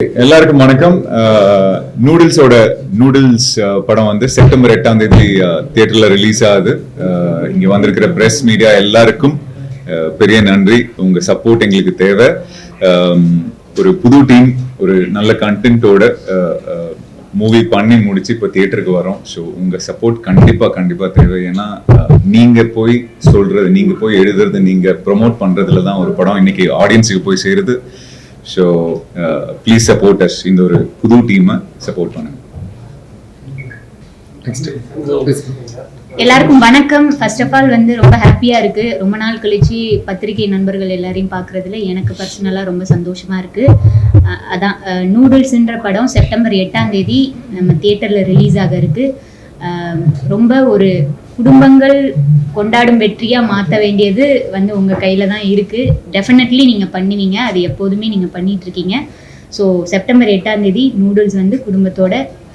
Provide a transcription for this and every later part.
எல்லாருக்கும் வணக்கம். நூடுல்ஸோட நூடுல்ஸ் படம் வந்து செப்டம்பர் 8ஆம் தேதி தியேட்டர்ல ரிலீஸ் ஆகுது. இங்க வந்திருக்கிற பிரஸ் மீடியா எல்லாருக்கும் பெரிய நன்றி. உங்க சப்போர்ட் எங்களுக்கு தேவை. ஒரு புது டீம், ஒரு நல்ல கண்டென்ட்டோட மூவி பண்ணி முடிச்சு இப்போ தியேட்டருக்கு வரோம். ஸோ உங்க சப்போர்ட் கண்டிப்பா தேவை. ஏன்னா நீங்க போய் சொல்றது, நீங்க போய் எழுதுறது, நீங்க ப்ரொமோட் பண்றதுல தான் ஒரு படம் இன்னைக்கு ஆடியன்ஸுக்கு போய் சேருது. So please support us. இந்த ஒரு புது டீமை சப்போர்ட் பண்ணுங்க. எல்லாருக்கும் வணக்கம். ஃபர்ஸ்ட் ஆஃப் ஆல் வந்து ரொம்ப ஹாப்பியா இருக்கு. ரொம்ப நாள் கழிச்சு பத்திரிகை நண்பர்கள் எல்லாரையும் பார்க்கறதுல எனக்கு பர்சனலா ரொம்ப சந்தோஷமா இருக்கு. அதான் நூடுல்ஸ்ன்ற படம் செப்டம்பர் 8ஆம் தேதி நம்ம தியேட்டர்ல ரிலீஸ் ஆக இருக்கு. ரொம்ப ஒரு குடும்பங்கள் கொண்டாடும் வெற்றியா மாற்ற வேண்டியது வந்து உங்க கையில தான் இருக்கு. டெஃபினெட்லி நீங்க பண்ணுவீங்க. அது எப்போதுமே நீங்க பண்ணிட்டு இருக்கீங்க. ஸோ செப்டம்பர் 8ஆம் தேதி நூடுல்ஸ் வந்து குடும்பத்தோட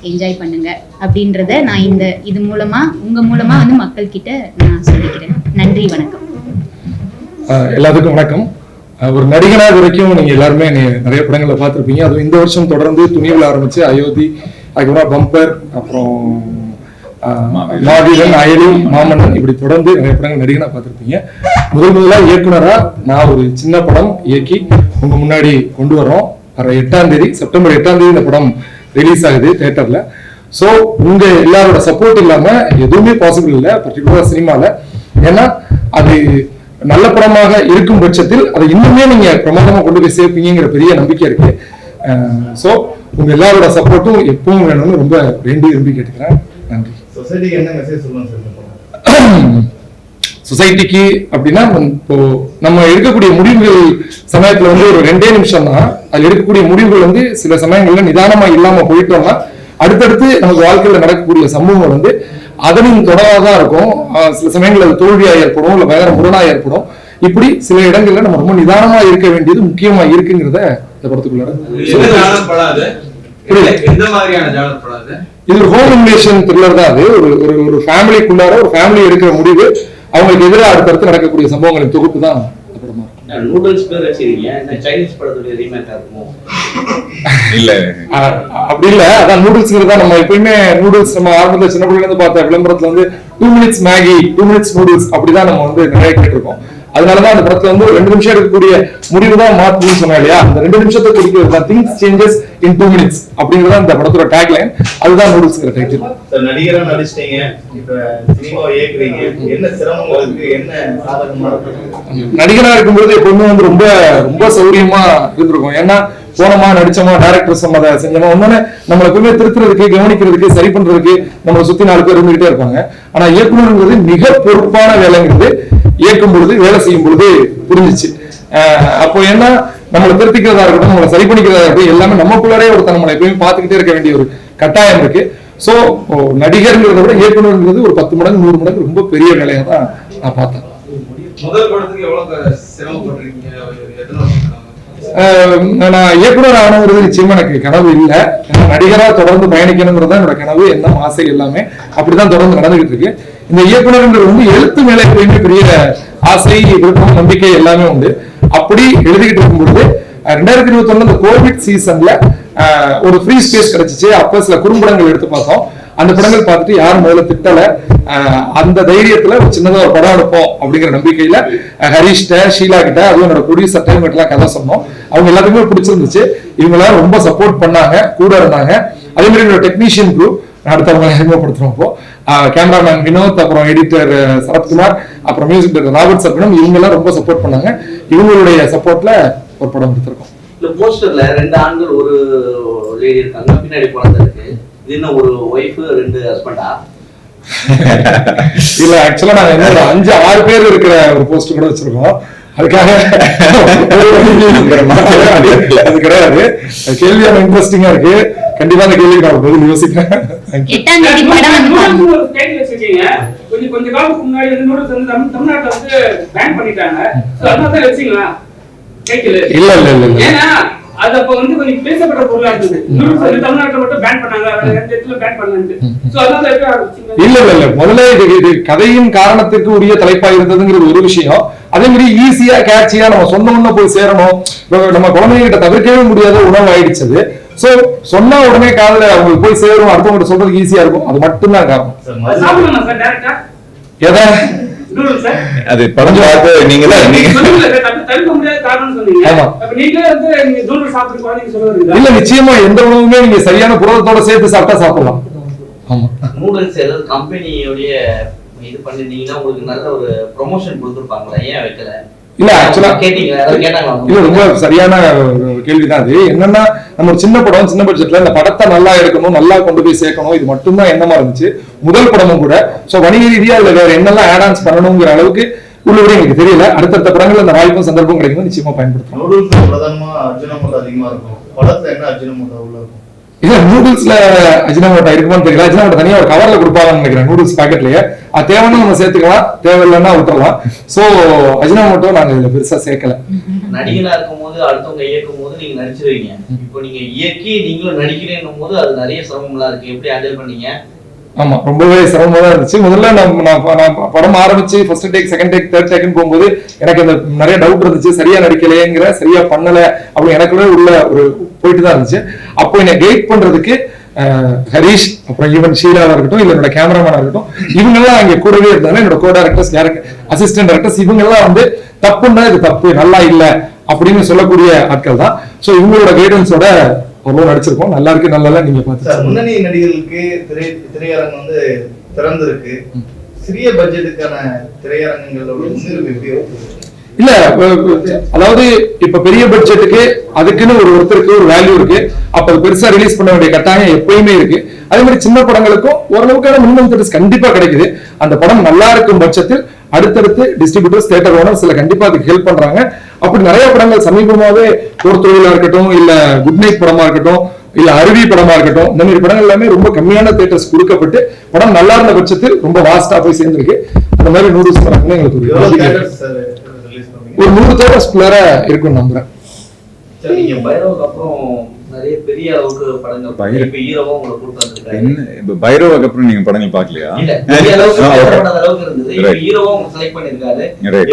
என்ஜாய் பண்ணுங்க அப்படின்றத நான் இது மூலமா உங்க மூலமா வந்து மக்கள் கிட்ட நான் சொல்லிக்கிறேன். நன்றி, வணக்கம். எல்லாத்துக்கும் வணக்கம். ஒரு நடிகனாக வரைக்கும் நீங்க எல்லாருமே நிறைய படங்களை பார்த்துருப்பீங்க. அதுவும் இந்த வருஷம் தொடர்ந்து துணிவில் ஆரம்பிச்சு அயோத்தி, அதுக்கப்புறம் பம்பர், அப்புறம் மாவீரன், அயலி, மாமன்னன், இப்படி தொடர்ந்து நிறைய படங்கள் நடிகனா பார்த்துருப்பீங்க. முதலா இயக்குனரா நான் ஒரு சின்ன படம் இயக்கி உங்க முன்னாடி கொண்டு வரோம். வர 8ஆம் தேதி, செப்டம்பர் 8ஆம் தேதி இந்த படம் ரிலீஸ் ஆகுது தியேட்டர்ல. ஸோ உங்க எல்லாரோட சப்போர்ட் இல்லாம எதுவுமே பாசிபிள் இல்லை, பர்டிகுலரா சினிமால. ஏன்னா அது நல்ல படமாக இருக்கும் பட்சத்தில் அதை இன்னுமே நீங்க பிரமாதமா கொண்டு போய் சேர்ப்பீங்கிற பெரிய நம்பிக்கை இருக்கு. ஸோ உங்க எல்லாரோட சப்போர்ட்டும் எப்பவும் வேணும்னு ரொம்ப வேண்டி விரும்பி கேட்டுக்கிறேன். நன்றி. சொசைட்டிக்கு அப்படின்னா இப்போ நம்ம எடுக்கக்கூடிய முடிவுகள் சமயத்துல வந்து ஒரு 2 நிமிஷம் தான். அது எடுக்கக்கூடிய முடிவுகள் வந்து சில சமயங்கள்ல நிதானமா இல்லாம போயிட்டோம்னா அடுத்தடுத்து நமக்கு வாழ்க்கையில நடக்கக்கூடிய சம்பவங்கள் வந்து அதனின் தொடராதான் இருக்கும். சில சமயங்கள் அது தோல்வியா ஏற்படும், இல்ல வேற முரணா ஏற்படும். இப்படி சில இடங்கள்ல நம்ம ரொம்ப நிதானமா இருக்க வேண்டியது முக்கியமா இருக்குங்கிறத இந்த படத்துக்குள்ள இது ஒரு ஹோம் இன்வேஷன் த்ரில்லர் தான். அது ஒரு ஃபேமிலிக்குள்ளார ஒரு ஃபேமிலி எடுக்கிற முடிவு, அவங்களுக்கு எதிராக அடுத்தடுத்து நடக்கக்கூடிய சம்பவங்களின் தொகுப்பு தான் படமா. நூடுல்ஸ் பேர் வச்சிருக்கீங்க, இந்த சைனீஸ் படத்துடைய ரீமேக்கா இருக்குமோ? இல்ல அப்படி இல்ல. அதான் நூடுல்ஸ்ங்கிறதா நம்ம எப்பயுமே நூடுல்ஸ் நம்ம ஆரம்பத்துல சின்ன பிள்ளைல இருந்து பார்த்த விளம்பரத்துல வந்து 2 minutes மேகி, 2 minutes நூடுல்ஸ் அப்படிதான் நம்ம வந்து நிறைய கேட்டிருக்கோம். அதனாலதான் அந்த படத்துல வந்து 2 நிமிஷம் எடுக்கக்கூடிய முடிவு தான் மாற்றுன்னு சொன்னா இல்லையா, அந்த 2 நிமிஷத்தை குறிக்கிறது தான் திங்ஸ் சேஞ்சஸ் இன் 2 minutes அப்படிங்கறத இந்த படத்தோட டேக்லைன். அதுதான் நூடுல்ஸ்ங்கிற டைட்டில். நடிகரா நடிச்சிட்டீங்க, இப்ப சினிமா இயக்குறீங்க, என்ன சிரமம் இருக்கு, என்ன சாதகமா இருக்கு? நடிகரா இருக்கும்போது எப்பவுமே வந்து ரொம்ப ரொம்ப சௌரியமா இருந்திருக்கும். ஏன்னா போனோமா, நடிச்சோமா, டைரக்டர்ஸ் அதை செஞ்சோமா, ஒன்னொன்னு நம்மளை எப்பவுமே திருத்துறதுக்கு, கவனிக்கிறதுக்கு, சரி பண்றதுக்கு நம்மளை சுத்தி 4 பேர் இருந்துகிட்டே இருப்பாங்க. ஆனா இயக்குனருங்கிறது மிக பொறுப்பான வேலைங்கிறது இயக்கும் பொழுது, வேலை செய்யும் பொழுது புரிஞ்சிச்சு. அப்போ என்ன, நம்மளை திருத்திக்கிறதா இருக்கட்டும், நம்மளை சரி பண்ணிக்கிறதா இருக்கட்டும், எல்லாமே நமக்குள்ளே ஒருத்தர் நம்மளை எப்பயுமே பார்த்துக்கிட்டே இருக்க வேண்டிய ஒரு கட்டாயம் இருக்கு. சோ நடிகர்ங்கிறத விட இயக்குனருங்கிறது ஒரு 10 மடங்கு 100 மடங்கு ரொம்ப பெரிய வேலையா தான் நான் பார்த்தேன். முதல் படத்துக்கு எவ்வளவு சிரமப்பட்டிருக்கீங்க? நான் இயக்குனர் ஆனது நிச்சயமா எனக்கு கனவு இல்லை. நடிகரா தொடர்ந்து பயணிக்கணுங்கிறது என்னோட கனவு, என்ன ஆசை எல்லாமே அப்படிதான் தொடர்ந்து நடந்துகிட்டு இருக்கு. இந்த இயக்குனர்ன்றது வந்து எழுத்து மேல எப்பயுமே பெரிய ஆசை, விருப்பம், நம்பிக்கை எல்லாமே உண்டு. அப்படி எழுதிக்கிட்டு இருக்கும்பொழுது 2021 இந்த கோவிட் சீசன்ல ஒரு ஃப்ரீ ஸ்பேஸ் கிடைச்சிச்சு. அப்ப சில குறும்படங்கள் எடுத்து பார்த்தோம். அந்த படங்கள் பார்த்துட்டு யாரும் முதல்ல திட்டல. அந்த தைரியத்துல ஒரு சின்னதா ஒரு படம் எடுப்போம் அப்படிங்கிற நம்பிக்கையில ஹரிஷ்ட, ஷீலா கிட்ட, அதுவும் என்னோட ப்ரொடியூசர் டைம் எல்லாம் கதை சொன்னோம். அவங்க எல்லாத்துக்குமே பிடிச்சிருந்துச்சு. இவங்க எல்லாரும் ரொம்ப சப்போர்ட் பண்ணாங்க, கூட இருந்தாங்க. அதே மாதிரி என்னோட டெக்னீஷியன் குரூப் அடுத்தவங்க அறிமுகப்படுத்துறோம். இப்போ கேமராமேன் வினோத், அப்புறம் எடிட்டர் சரத்குமார், அப்புறம் மியூசிக் டைரக்டர் ராபர்ட் சர்பனம், இவங்க எல்லாம் ரொம்ப சப்போர்ட் பண்ணாங்க. இவங்களுடைய சப்போர்ட்ல ஒரு படம் எடுத்திருக்கோம். இந்த போஸ்டர்ல 2 ஆண்கள் ஒரு லேடி இருக்காங்க, பின்னாடி குழந்தை இருக்கு. இது என்ன, ஒரு ஒய்ஃப் 2 ஹஸ்பண்டா? இல்ல, ஆக்சுவலா நாங்க என்ன 5-6 பேர் இருக்கிற ஒரு போஸ்ட் கூட வச்சிருக்கோம். அதுக்காக அது கிடையாது. கேள்வியான இன்ட்ரெஸ்டிங்கா இருக்கு. கண்டிப்பா அந்த கேள்விக்கு நான் பதில் யோசிக்கிறேன். கொஞ்ச காலத்துக்கு முன்னாடி வந்து நூடுல்ஸ் வந்து தமிழ்நாட்டுல வந்து பேன் பண்ணிட்டாங்க. அதனால தான் வெச்சீங்களா? இல்ல இல்ல இல்ல. ஏன்னா அது அப்ப வந்து கொஞ்சம் பேசப்பட்ட பொருளா இருந்தது. நூடுல்ஸ் வந்து தமிழ்நாட்டுல மட்டும் பேன் பண்ணாங்க, வேற எந்த இடத்துல பேன் பண்ணலன்னு. சோ அதனால எப்படி ஆரம்பிச்சீங்க? இல்ல முதல்ல இது கதையின் காரணத்துக்கு உரிய தலைப்பா இருந்ததுங்கிறது ஒரு விஷயம். அதே மாதிரி ஈஸியா கேட்சியா நம்ம சொன்ன போய் சேரணும், நம்ம குழந்தைகிட்ட தவிர்க்கவே முடியாத உணவு ஆயிடுச்சு. சோ சொன்னா உடனே காதுல அவங்களுக்கு போய் சேரும், அடுத்தவங்க சொல்றதுக்கு ஈஸியா இருக்கும். அது மட்டும்தான் காரணம். சாப்பிடலாமா சார் டைரக்டா? எதை நூடுல்ஸ் சார் அது படம் பார்த்து நீங்க தவிர்க்க முடியாத காரணம்னு சொன்னீங்க. அப்ப நீங்களே வந்து நூடுல்ஸ் சாப்பிடுறீங்க நீங்க சொல்றீங்க. இல்ல, நிச்சயமா எந்த உணவுமே நீங்க சரியான புரதத்தோட சேர்த்து சாப்பிட்டா சாப்பிடலாம். ஆமா, நூடுல்ஸ் ஏதாவது கம்பெனியோடைய இது பண்ணிருந்தீங்கன்னா உங்களுக்கு நல்ல ஒரு ப்ரொமோஷன் கொடுத்துருப்பாங்களா? ஏன் வைக்கல? இல்ல ஆக்சுவலா கேட்டீங்களா? யாராவது கேட்டாங்களா? இல்ல, ரொம்ப சரியான கேள்விதான் அது. என்னன்னா நம்ம ஒரு சின்ன படம், சின்ன பட்ஜெட்ல இந்த படத்தை நல்லா எடுக்கணும், நல்லா கொண்டு போய் சேர்க்கணும், இது மட்டும்தான் எண்ணமா இருந்துச்சு. முதல் படமும் கூட. சோ வணிக ரீதியா அதுல வேற என்னெல்லாம் ஆட் ஆன்ஸ் பண்ணணுங்கிற அளவுக்கு உள்ளபடி எனக்கு தெரியல. அடுத்தடுத்த படங்கள் அந்த வாய்ப்பும் சந்தர்ப்பம் கிடைக்கும், நிச்சயமா பயன்படுத்தணும். நூடுல்ஸ் பிரதானமா அஜினோமோட்டோ அதிகமா இருக்கும். படத்துல என்ன அஜினோமோட்டோ உள்ள இருக்கும்? இல்ல, நூடுல்ஸ்ல அஜினோமோட்டோ இருக்குமான்னு தெரியல. அஜினோமோட்டோ தனியா ஒரு கவர்ல கொடுப்பாங்கன்னு நினைக்கிறேன் நூடுல்ஸ் பாக்கெட்லயே. அது தேவைன்னு நம்ம சேர்த்துக்கலாம், தேவையில்லைன்னா விட்டுறலாம். சோ அஜினோமோட்டோ நாங்க இதுல பெருசா சேர்க்கல. நடிகனா இருக்கும் போது அடுத்தவங்க இயக்கும் போது நீங்க நடிச்சிருவீங்க. இப்போ நீங்க இயக்கி நீங்களும் நடிக்கிறேன்னும் போது அது நிறைய சிரமம்லாம் இருக்கு. எப்படி ஹேண்டில் பண்ணீங்க? ஆமா, ரொம்பவே சிரமமா தான் இருந்துச்சு. முதல்ல நான் படம் ஆரம்பிச்சு first take, second take, third டேக்னு போகும்போது எனக்கு அந்த நிறைய டவுட் இருந்துச்சு. சரியா நடிக்கலையேங்கிற, சரியா பண்ணல அப்படி எனக்குள்ள உள்ள ஒரு போயிட்டு தான் இருந்துச்சு. அப்போ என்னை கைட் பண்றதுக்கு ஹரிஷ், அப்புறம் ஈவன் ஷீலாவா இருக்கட்டும், இல்ல என்னோட கேமராமேனா இருக்கட்டும், இவங்க எல்லாம் அங்க கூடவே இருந்தாங்க. என்னோட கோ டைரக்டர்ஸ், அசிஸ்டன்ட் டைரக்டர்ஸ், இவங்க எல்லாம் வந்து தப்புன்னா இது தப்பு, நல்லா இல்ல அப்படின்னு சொல்லக்கூடிய ஆட்கள் தான். சோ இவங்களோட கைடன்ஸோட அவ்வளவு நடிச்சிருக்கோம். நல்லா இருக்கு, நல்லா நீங்க பாத்து. முன்னணி நடிகர்களுக்கு திரையரங்கம் வந்து திறந்திருக்கு. சிறிய பட்ஜெட்டுக்கான திரையரங்கங்களோட முன்னுரிமை எப்படி? இல்ல, அதாவது இப்ப பெரிய பட்ஜெட்டுக்கு அதுக்குன்னு ஒருத்தருக்கு ஒரு வேல்யூ இருக்கு. அப்ப அது பெருசா ரிலீஸ் பண்ண வேண்டிய கட்டாயம் எப்பயுமே இருக்கு. அதே மாதிரி சின்ன படங்களுக்கும் ஓரளவுக்கான மினிமம் தேட்டர்ஸ் கண்டிப்பா கிடைக்குது. அந்த படம் நல்லா இருக்கும் பட்சத்தில் அடுத்தடுத்து டிஸ்ட்ரிபியூட்டர்ஸ், தியேட்டர் ஓனர் சில கண்டிப்பா அதுக்கு ஹெல்ப் பண்றாங்க. அப்படி நிறைய படங்கள் சமீபமாவே போர்த்தொழிலா இருக்கட்டும், இல்ல குட் நைட் படமா இருக்கட்டும், இல்ல அருவி படமா இருக்கட்டும், இந்த மாதிரி படங்கள் எல்லாமே ரொம்ப கம்மியான தியேட்டர்ஸ் கொடுக்கப்பட்டு படம் நல்லா இருந்த பட்சத்தில் ரொம்ப வாஸ்டா போய் சேர்ந்திருக்கு. அந்த மாதிரி நூடுல்ஸ் படங்கள் எங்களுக்கு ஒரு 100 தியேட்டர்ஸ்குள்ளார இருக்குன்னு நம்புறேன். நீங்க பைரவுக்கு அப்புறம் நிறைய பெரிய அளவுக்கு படங்கள் இப்ப ஹீரோவா உங்களை கூப்பிட்டு வந்திருக்காரு. என்ன இப்ப பைரவுக்கு அப்புறம் நீங்க படங்கள் பாக்கலையா? இல்ல, பெரிய அளவுக்கு இருந்தது. இப்ப ஹீரோவா உங்களை செலக்ட் பண்ணிருக்காரு.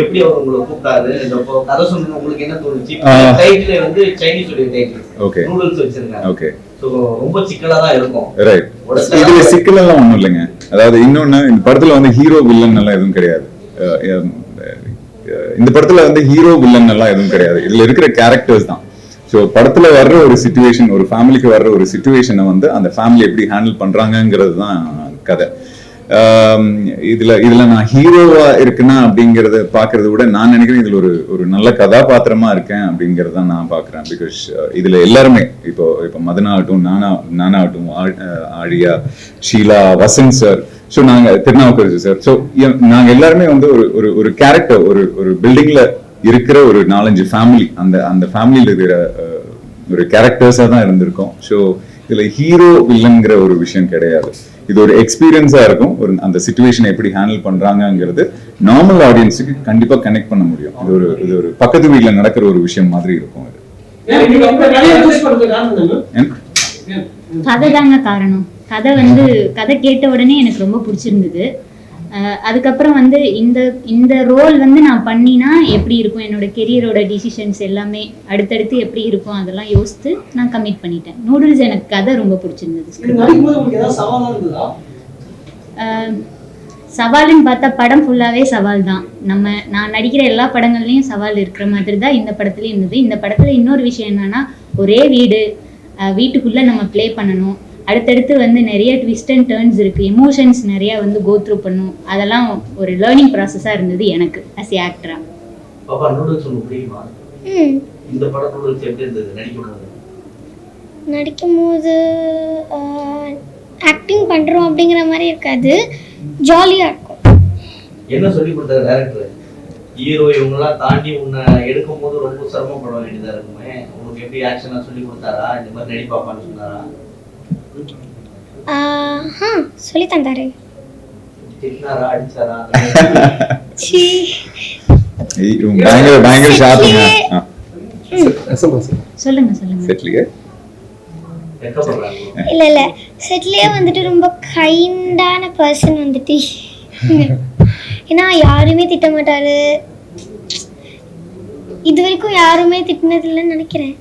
எப்படி அவர் உங்களை கூப்பிட்டாரு? இப்போ கதை சொன்ன உங்களுக்கு என்ன தோணுச்சு? டைட்டில் வந்து சைனீஸ் உடைய டைட்டில், ஓகே, நூடுல்ஸ் வச்சிருக்காங்க. ஓகே, சோ ரொம்ப சிக்கலா தான் இருக்கும். ரைட். இதுல சிக்கல் எல்லாம் ஒண்ணும் இல்லைங்க. அதாவது இன்னொன்னு, இந்த படத்துல வந்து ஹீரோ வில்லன் எல்லாம் எதுவும் கிடையாது. இந்த படத்துல வந்து ஹீரோ வில்லன் எல்லாம் எதுவும் கிடையாது. இதுல இருக்கிற கேரக்டர்ஸ் தான். ஸோ படத்துல வர்ற ஒரு சிச்சுவேஷன், ஒரு ஃபேமிலிக்கு வர்ற ஒரு சிச்சுவேஷனை வந்து அந்த ஃபேமிலி எப்படி ஹேண்டில் பண்றாங்கிறது தான் கதை. இதுல நான் ஹீரோவா இருக்குன்னா அப்படிங்கறத பாக்குறத விட நான் நினைக்கிறேன் இதுல ஒரு நல்ல கதாபாத்திரமா இருக்கேன் அப்படிங்கறத நான் பாக்குறேன். பிகாஸ் இதுல எல்லாருமே இப்போ மதன் ஆகட்டும், நானாகட்டும், ஆழியா, ஷீலா, வசந்த் சார், ஸோ நாங்க திருநாவுக்கரசு சார், ஸோ நாங்க எல்லாருமே வந்து ஒரு கேரக்டர், ஒரு பில்டிங்ல இருக்கிற ஒரு 4-5 ஃபேமிலி, அந்த ஃபேமிலியில இருக்கிற ஒரு கேரக்டர்ஸா தான் இருந்திருக்கோம். ஸோ இதுல ஹீரோ வில்லன்ங்கிற ஒரு விஷயம் கிடையாது. இது ஒரு எக்ஸ்பீரியன்ஸா இருக்கும். அந்த சிச்சுவேஷன் எப்படி ஹேண்டில் பண்றாங்கிறது நார்மல் ஆடியன்ஸுக்கு கண்டிப்பா கனெக்ட் பண்ண முடியும். இது ஒரு பக்கத்து வீட்டுல நடக்கிற ஒரு விஷயம் மாதிரி இருக்கும். கதை தாங்க காரணம். கதை கேட்ட உடனே எனக்கு ரொம்ப பிடிச்சிருந்தது. அதுக்கப்புறம் வந்து இந்த ரோல் வந்து நான் பண்ணினா எப்படி இருக்கும், என்னோட கெரியரோட டிசிஷன்ஸ் எல்லாமே அடுத்தடுத்து எப்படி இருக்கும் அதெல்லாம் யோசித்து நான் கமிட் பண்ணிட்டேன். நூடுல்ஸ் எனக்கு கதை ரொம்ப பிடிச்சிருந்தது. சவாலுன்னு பார்த்தா படம் ஃபுல்லாகவே சவால் தான். நான் நடிக்கிற எல்லா படங்கள்லையும் சவால் இருக்கிற மாதிரி தான் இந்த படத்துலேயும் இருந்தது. இந்த படத்தில் இன்னொரு விஷயம் என்னன்னா, ஒரே வீட்டுக்குள்ளே நம்ம ப்ளே பண்ணணும். அடுத்தடுத்து வந்து நிறைய ட்விஸ்ட் அண்ட் டர்ன்ஸ் இருக்குது, எமோஷன்ஸ் நிறையா வந்து கோ த்ரூ பண்ணும். அதெல்லாம் ஒரு லேர்னிங் ப்ராசஸாக இருந்தது எனக்கு அஸ் ஏ ஆக்டரா. பாப்பா, நூடுல்ஸ் உங்களுக்கு பிடிக்குமா? இந்த படம் நூடுல்ஸ் எப்படி இருந்தது நடிக்கும்போது? ஆக்டிங் பண்ணுறோம் அப்படிங்கிற மாதிரி இருக்காது, ஜாலியாக இருக்கும். என்ன சொல்லி கொடுத்தாரு டைரக்டர்? ஹீரோ இவங்கெல்லாம் தாண்டி உன்னை எடுக்கும் போது ரொம்ப சிரமப்பட வேண்டியதாக இருக்குமே, உங்களுக்கு எப்படி ஆக்ஷனாக சொல்லி கொடுத்தாரா? இந்த மாதிரி நடிப்பாப்பான்னு சொன்னாரா? சொல்லி தந்தாரு. பயங்கர ஷார்ப்புங்க. சொல்லுங்க சொல்லுங்க. செட்லியே இல்ல இல்ல செட்லயே வந்துட்டு ரொம்ப கைண்டான பர்சன் வந்துட்டு. ஏன்னா யாருமே திட்ட மாட்டாரு, இது வரைக்கும் யாருமே திட்டினது இல்லைன்னு நினைக்கிறேன்.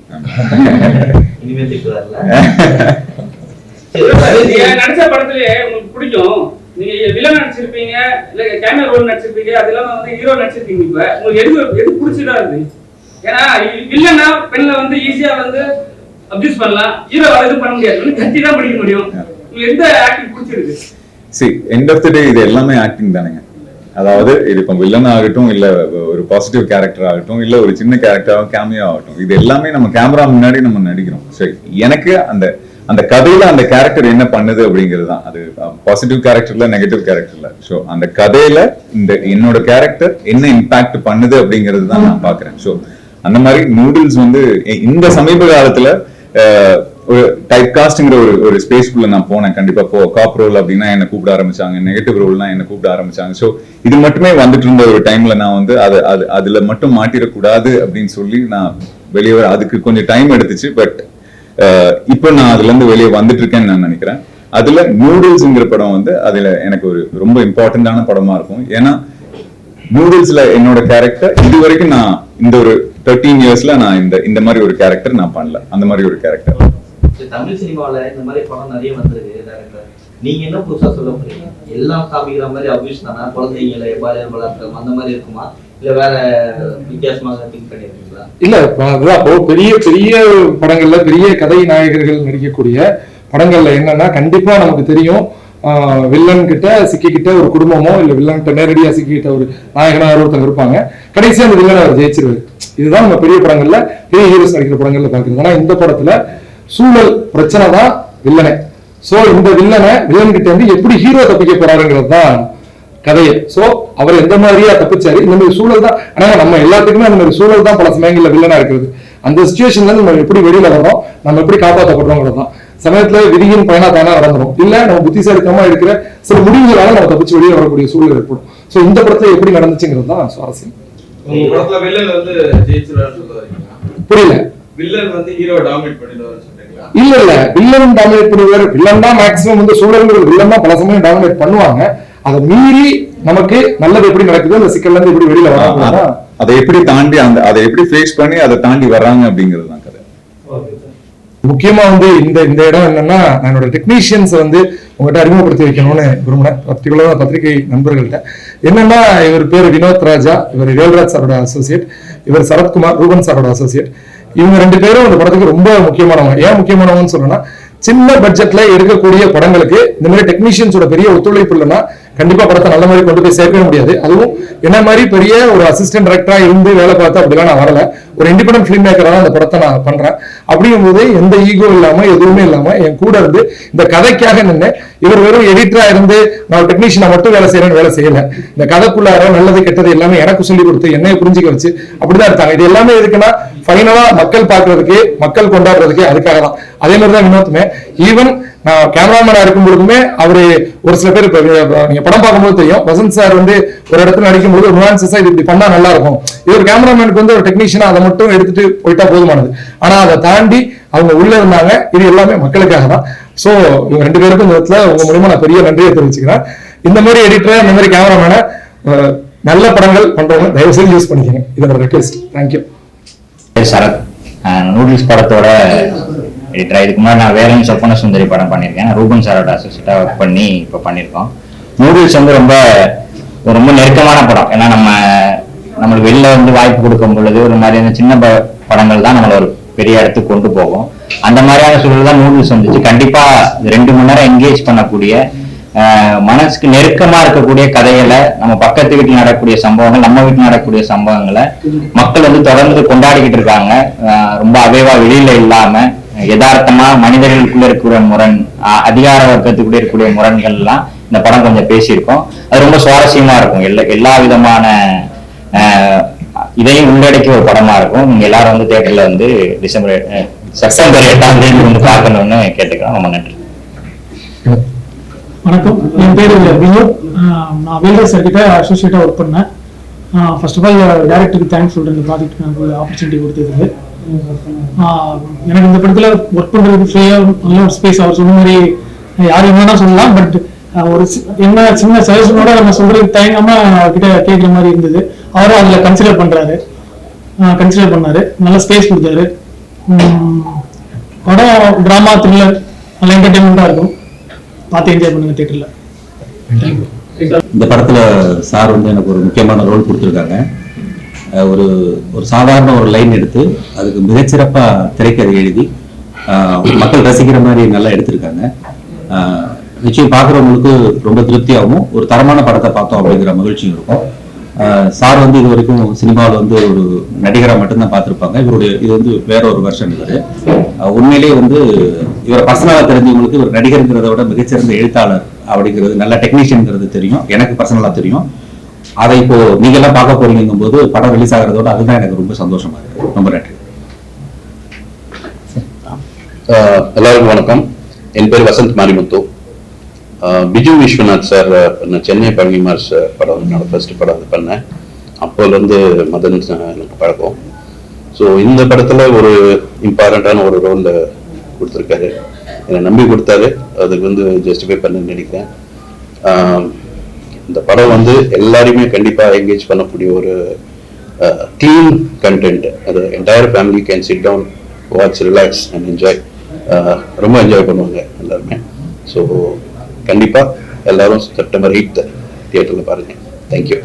நடிச்ச படத்திலேயே உங்களுக்கு பிடிக்கும், நீங்க வில்லன் நடிச்சிருப்பீங்க, இல்ல கேமரா ரோல் நடிச்சிருப்பீங்க, அது இல்லாம வந்து ஹீரோ நடிச்சிருப்பீங்க. இப்ப உங்களுக்கு எது பிடிச்சதா இருக்கு? ஏன்னா வில்லனா பெண்ல வந்து ஈஸியா வந்து அப்யூஸ் பண்ணலாம், ஹீரோ இது பண்ண முடியாது, கத்தி தான் படிக்க முடியும். உங்களுக்கு எந்த ஆக்டிங் பிடிச்சிருக்கு? எண்ட் ஆஃப் தி டே இது எல்லாமே ஆக்டிங் தானேங்க. அதாவது இது இப்போ வில்லன் ஆகட்டும், இல்ல ஒரு பாசிட்டிவ் கேரக்டர் ஆகட்டும், இல்ல ஒரு சின்ன கேரக்டராகவும் கேமியோ ஆகட்டும், இது எல்லாமே நம்ம கேமரா முன்னாடி நம்ம நடிக்கிறோம். சரி, எனக்கு அந்த கதையில அந்த கேரக்டர் என்ன பண்ணுது அப்படிங்கிறது தான். அது பாசிட்டிவ் கேரக்டர்ல நெகட்டிவ் கேரக்டர்ல. ஸோ அந்த கதையில என்னோட கேரக்டர் என்ன இம்பாக்ட் பண்ணுது அப்படிங்கிறது தான் நான் பாக்குறேன். ஸோ அந்த மாதிரி நூடுல்ஸ் வந்து இந்த சமீப காலத்துல ஒரு டைப் காஸ்ட்ங்கிற ஒரு ஸ்பேஸ்க்குள்ள நான் போனேன். கண்டிப்பா காப் ரோல் அப்படின்னா என்ன கூப்பிட ஆரம்பிச்சாங்க, நெகட்டிவ் ரோல்னா என்ன கூப்பிட ஆரம்பிச்சாங்க. ஸோ இது மட்டுமே வந்துட்டு இருந்த ஒரு டைம்ல நான் வந்து அதுல மட்டும் மாட்டிடக்கூடாது அப்படின்னு சொல்லி நான் வெளியே அதுக்கு கொஞ்சம் டைம் எடுத்துச்சு. பட் இப்போ நான் அதுல இருந்து வெளியே வந்துட்டு இருக்கேன்னு நான் நினைக்கிறேன். அதுல நூடுல்ஸ்ங்கிற படம் வந்து அதுல எனக்கு ஒரு ரொம்ப இம்பார்ட்டன்டான படமா இருக்கும். ஏன்னா நூடுல்ஸ்ல என்னோட கேரக்டர் இது வரைக்கும் நான் இந்த ஒரு 13 இயர்ஸ்ல நான் இந்த மாதிரி ஒரு கேரக்டர் நான் பண்ணல. அந்த மாதிரி ஒரு கேரக்டர் தமிழ் சினிமாவில இந்த மாதிரி படம் நிறைய வந்திருக்கு. நீங்க என்ன புதுசா சொல்ல போறீங்க? எல்லாம் காமிக்கிற மாதிரி அபியூஸ் தானா, குழந்தைங்களை பாலியல் பலாத்காரம் அந்த மாதிரி இருக்குமா, இல்ல வேற வித்தியாசமாக திங்க் பண்ணிருக்கீங்களா? இல்ல அதுதான் பெரிய பெரிய படங்கள்ல பெரிய கதை நாயகர்கள் நடிக்கக்கூடிய படங்கள்ல என்னன்னா கண்டிப்பா நமக்கு தெரியும், வில்லன் கிட்ட சிக்கிக்கிட்ட ஒரு குடும்பமோ இல்ல வில்லன் கிட்ட நேரடியா சிக்கிக்கிட்ட ஒரு நாயகனா ஒருத்தங்க இருப்பாங்க. கடைசியா அந்த வில்லனை அவர் ஜெயிச்சிருவாரு. இதுதான் நம்ம பெரிய படங்கள்ல பெரிய ஹீரோஸ் நடிக்கிற படங்கள்ல பாக்குறது. ஆனா இந்த படத்துல சூழல் பிரச்சனை தான் வில்லனை. சோ இந்த வில்லன் கிட்ட இருந்து எப்படி ஹீரோ தப்பிக்க போறாருங்கிறது தான் கதையை. சோ அவர் எந்த மாதிரியா தப்பிச்சாரு, இந்த மாதிரி சூழல் தான். ஆனா நம்ம எல்லாத்துக்குமே அந்த மாதிரி சூழல் தான் பல சமயங்கள்ல வில்லனா இருக்கிறது. அந்த சிச்சுவேஷன்ல நம்ம எப்படி வெளியில வர்றோம், நம்ம எப்படி காப்பாற்றப்படுறோங்கிறது தான். சமயத்துல விதியின் பயனா தானா நடந்துடும், இல்ல நம்ம புத்திசாலித்தமா இருக்கிற சில முடிவுகளால நம்ம தப்பிச்சு வெளியே வரக்கூடிய சூழல் ஏற்படும். சோ இந்த படத்துல எப்படி நடந்துச்சுங்கிறது தான் சுவாரஸ்யம். புரியல. வில்லன் வந்து ஹீரோ டாமினேட் பண்ணிடுவாரு சொல்றீங்களா? இல்ல வில்லன் டாமினேட் பண்ணுவாரு. வில்லன் தான் மேக்ஸிமம் வந்து சூழல்ங்கிறது வில்லன் தான் பல சமயம் டாமினேட் பண்ணுவாங்க. அதை மீறி நமக்கு நல்லது எப்படி நடக்குது, அந்த சிக்கல்ல இருந்து எப்படி வெளியில வராங்க, அதை எப்படி தாண்டி அதை எப்படி ஃபேஸ் பண்ணி அதை தாண்டி வர்றாங்க அப்படிங்கிறது தான் கதை. முக்கியமா வந்து இந்த இடம் என்னன்னா, என்னோட டெக்னீஷியன்ஸ் வந்து உங்கள்கிட்ட அறிமுகப்படுத்தி வைக்கணும்னு விரும்பினேன், பர்டிகுலரா பத்திரிகை நண்பர்கள்ட்ட. என்னன்னா, இவர் பேர் வினோத் ராஜா, இவர் வேல்ராஜ் சாரோட அசோசியேட், இவர் சரத்குமார் ரூபன் சாரோட அசோசியேட். இவங்க 2 பேரும் அந்த படத்துக்கு ரொம்ப முக்கியமானவங்க. ஏன் முக்கியமானவங்கன்னு சொல்லணும்னா, சின்ன பட்ஜெட்ல எடுக்கக்கூடிய படங்களுக்கு இந்த மாதிரி டெக்னீஷியன்ஸோட பெரிய ஒத்துழைப்பு இல்லைன்னா கண்டிப்பா படத்தை நல்ல மாதிரி கொண்டு போய் சேர்க்கவே முடியாது. அதுவும் என்ன மாதிரி பெரிய ஒரு அசிஸ்டன்ட் டைரக்டரா இருந்து வேலை பார்த்து அப்படிலாம் நான் வரல. ஒரு இண்டிபெண்டன்ட் ஃபிலிம் மேக்கரா தான் அந்த படத்தை நான் பண்றேன். அப்படிங்கும்போது எந்த ஈகோ இல்லாம எதுவுமே இல்லாம என் கூட இருந்து இந்த கதைக்காக நின்று, இவர் வெறும் எடிட்டரா இருந்து நான் டெக்னீஷியனா மட்டும் வேலை செய்யறேன்னு வேலை செய்யல. இந்த கதைக்குள்ளார நல்லது கெட்டது எல்லாமே எனக்கு சொல்லி கொடுத்து என்னைய புரிஞ்சுக்க வச்சு அப்படிதான் இருக்காங்க. இது எல்லாமே எதுக்குன்னா ஃபைனலா மக்கள் பாக்குறதுக்கு, மக்கள் கொண்டாடுறதுக்கு, அதுக்காக தான். அதே மாதிரிதான் வினோத்துமே. ஈவன் நான் கேமராமேனா இருக்கும் பொழுதுமே அவரு ஒரு சில பேர் நீங்க படம் பார்க்கும்போது தெரியும், வசந்த் சார் வந்து ஒரு இடத்துல நடிக்கும் போது நுவான்சஸா இது இப்படி பண்ணா நல்லா இருக்கும், இது ஒரு கேமராமேனுக்கு வந்து ஒரு டெக்னீஷியனா அதை மட்டும் எடுத்துட்டு போயிட்டா போதுமானது. ஆனா அதை தாண்டி அவங்க உள்ள இருந்தாங்க. இது எல்லாமே மக்களுக்காக தான். சோ இவங்க 2 பேருக்கும் இந்த இடத்துல உங்க மூலமா நான் பெரிய நன்றியை தெரிவிச்சுக்கிறேன். இந்த மாதிரி எடிட்டர், இந்த மாதிரி கேமராமேனை நல்ல படங்கள் பண்றவங்க தயவு செய்து யூஸ் பண்ணிக்கங்க. இதோட ரெக்வெஸ்ட். தேங்க்யூ. சரத், நூடுல்ஸ் படத்தோட எடிட்டர். இதுக்கு முன்னாடி நான் வேலையும் சொப்பன சுந்தரி படம் பண்ணியிருக்கேன். ரூபன் சாரோட அசோசியேட்டா ஒர்க் பண்ணி இப்போ பண்ணியிருக்கோம். நூடுல்ஸ் வந்து ரொம்ப ரொம்ப நெருக்கமான படம். ஏன்னா நம்மளுக்கு வெளில வந்து வாய்ப்பு கொடுக்கும் பொழுது ஒரு மாதிரியான சின்ன படங்கள் தான் நம்மளை ஒரு பெரிய இடத்துக்கு கொண்டு போகும். அந்த மாதிரியான சூழல் தான் நூடுல்ஸ் வந்துச்சு. கண்டிப்பா 2 மணி நேரம் என்கேஜ் பண்ணக்கூடிய, மனசுக்கு நெருக்கமா இருக்கக்கூடிய கதைகளை, நம்ம பக்கத்து வீட்டில் நடக்கக்கூடிய சம்பவங்கள், நம்ம வீட்டில் நடக்கக்கூடிய சம்பவங்களை மக்கள் வந்து தொடர்ந்து கொண்டாடிக்கிட்டு இருக்காங்க. ரொம்ப அவேவா வெளியில இல்லாம யதார்த்தமா மனிதர்களுக்குள்ள இருக்கிற முரண், அதிகார வர்க்கத்துக்குள்ள இருக்கக்கூடிய முரண்கள் எல்லாம் இந்த படம் கொஞ்சம் பேசியிருக்கோம். அது ரொம்ப சுவாரஸ்யமா இருக்கும். எல்லா விதமான இதையும் உள்ளடக்கிய ஒரு படமா இருக்கும். நீங்க எல்லாரும் வந்து தியேட்டர்ல வந்து செப்டம்பர் 8ஆம் தேதி வந்து பார்க்கணும்னு கேட்டுக்கிறோம். ரொம்ப நன்றி. வணக்கம், என் பேர் வினோத். நான் வேல்ராஜ் சார் கிட்ட அசோசியேட்டா ஒர்க் பண்ணேன். ஃபர்ஸ்ட் ஆஃப் ஆல் டைரக்டருக்கு தேங்க்ஸ் சொல்றேன், இந்த ப்ராஜெக்ட் எனக்கு ஆப்பர்ச்சுனிட்டி கொடுத்ததுக்கு. எனக்கு இந்த படத்துல ஒர்க் பண்றதுக்கு ஃப்ரீயா நல்ல ஒரு ஸ்பேஸ். அவர் சொன்ன மாதிரி யாரும் என்னன்னா சொல்லலாம், பட் ஒரு என்ன சின்ன சஜஷனோட நம்ம சொல்றதுக்கு தயங்காம கிட்ட கேட்குற மாதிரி இருந்தது. அவரும் அதுல கன்சிடர் பண்ணாரு, நல்ல ஸ்பேஸ் கொடுத்தாரு. படம் டிராமா த்ரில்லர் நல்ல என்டர்டைன்மெண்டா இருக்கும், பார்த்து என்ஜாய் பண்ணுங்க தியேட்டர்ல. இந்த படத்துல சார் வந்து எனக்கு ஒரு முக்கியமான ரோல் கொடுத்துருக்காங்க. ஒரு ஒரு சாதாரண ஒரு லைன் எடுத்து அதுக்கு மிகச்சிறப்பா திரைக்கதை எழுதி மக்கள் ரசிக்கிற மாதிரி நல்லா எடுத்திருக்காங்க. நிச்சயம் பார்க்குறவங்களுக்கு ரொம்ப திருப்தியாகவும் ஒரு தரமான படத்தை பார்த்தோம் அப்படிங்கிற மகிழ்ச்சியும் இருக்கும். சார் வந்து இது வரைக்கும் சினிமாவில் வந்து ஒரு நடிகராக மட்டும்தான் பார்த்துருப்பாங்க. இவருடைய இது வந்து வேற ஒரு வெர்ஷன். இவர் உண்மையிலேயே வந்து இவரை பர்சனலாக தெரிஞ்சவங்களுக்கு இவர் நடிகருங்கிறத விட மிகச்சிறந்த எழுத்தாளர் அப்படிங்கிறது, நல்ல டெக்னீஷியன்ங்கிறது தெரியும், எனக்கு பர்சனலாக தெரியும். அதை இப்போ நீங்கெல்லாம் பார்க்க போறீங்கும் போது படம் ரிலீஸ் ஆகிறதோட அதுதான் எனக்கு ரொம்ப சந்தோஷமா இருக்கு. ரொம்ப நன்றி. எல்லாருக்கும் வணக்கம். என் பேர் வசந்த் மாரிமுத்து. பிஜு விஸ்வநாத் சார் பண்ண சென்னை பழனிமார் படம் என்னோட ஃபர்ஸ்ட் படம் அது பண்ணேன். அப்போலேருந்து மதன் எனக்கு பழக்கம். ஸோ இந்த படத்தில் ஒரு இம்பார்ட்டண்ட்டான ஒரு ரோல் கொடுத்துருக்காரு, என்னை நம்பி கொடுத்தாரு. அதுக்கு வந்து ஜஸ்டிஃபை பண்ணணும்னு நினைக்கிறேன். இந்த படம் வந்து எல்லாரையுமே கண்டிப்பாக என்கேஜ் பண்ணக்கூடிய ஒரு க்ளீன் கண்டென்ட். அது entire family can sit down, watch, relax and enjoy. ரொம்ப என்ஜாய் பண்ணுவாங்க எல்லாருமே. ஸோ கண்டிப்பாக எல்லாரும் செப்டம்பர் 8 தியேட்டரில் பாருங்கள். தேங்க்யூ.